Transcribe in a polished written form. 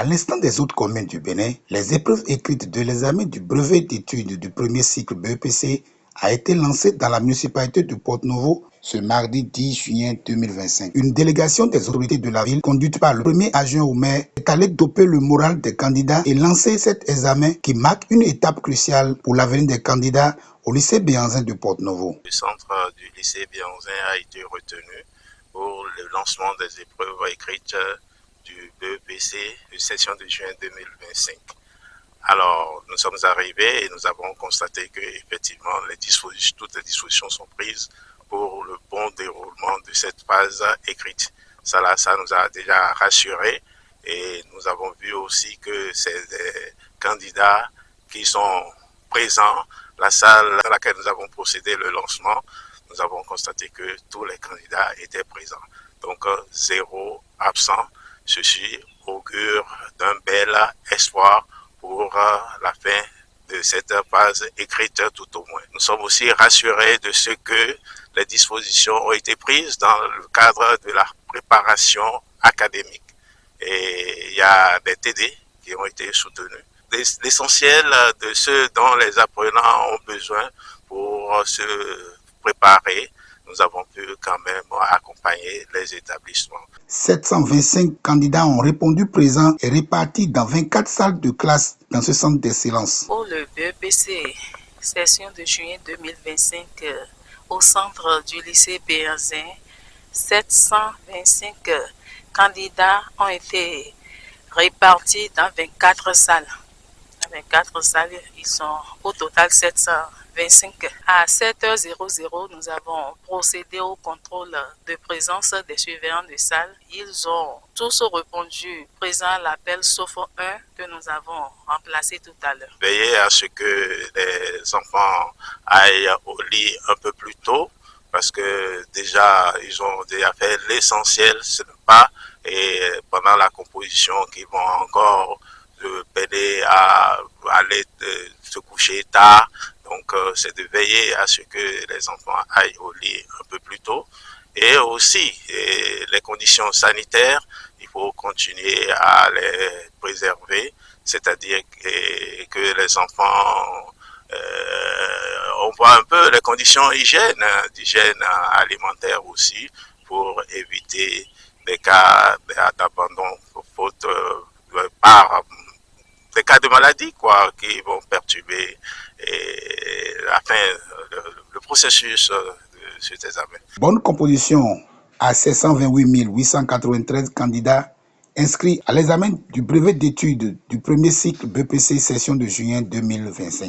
l'instant des autres communes du Bénin, les épreuves écrites de l'examen du brevet d'études du premier cycle BEPC a été lancée dans la municipalité de Porto-Novo ce mardi 10 juin 2025. Une délégation des autorités de la ville, conduite par le premier adjoint au maire, est allée doper le moral des candidats et lancer cet examen qui marque une étape cruciale pour l'avenir des candidats au lycée Béhanzin de Porto-Novo. Le centre du lycée Béhanzin a été retenu pour le lancement des épreuves écrites du BEPC de session de juin 2025. Alors, nous sommes arrivés et nous avons constaté que effectivement toutes les dispositions sont prises pour le bon déroulement de cette phase écrite. Ça nous a déjà rassurés et nous avons vu aussi que c'est des candidats qui sont présents. La salle dans laquelle nous avons procédé le lancement, nous avons constaté que tous les candidats étaient présents. Donc, 0 absent. Ceci augure d'un bel espoir pour la fin de cette phase écrite tout au moins. Nous sommes aussi rassurés de ce que les dispositions ont été prises dans le cadre de la préparation académique. Et il y a des TD qui ont été soutenus. L'essentiel de ce dont les apprenants ont besoin pour se préparer, nous avons pu quand même accompagner les établissements. 725 candidats ont répondu présents et répartis dans 24 salles de classe dans ce centre d'excellence. Pour le BEPC, session de juillet 2025, au centre du lycée Béhanzin, 725 candidats ont été répartis dans 24 salles. Dans 24 salles, ils sont au total 725. À 7h00, nous avons procédé au contrôle de présence des surveillants de salle. Ils ont tous répondu présent à l'appel sauf un que nous avons remplacé tout à l'heure. Veillez à ce que les enfants aillent au lit un peu plus tôt parce que déjà ils ont déjà fait l'essentiel, ce n'est pas et pendant la composition qu'ils vont encore peiner à aller se coucher tard. Donc, c'est de veiller à ce que les enfants aillent au lit un peu plus tôt. Et aussi, les conditions sanitaires, il faut continuer à les préserver, c'est-à-dire que les enfants, on voit un peu les conditions d'hygiène alimentaire aussi, pour éviter des cas d'abandon faute par des cas de maladie qui vont perturber le processus de cet examen. Bonne composition à 728 893 candidats inscrits à l'examen du brevet d'études du premier cycle BEPC session de juin 2025.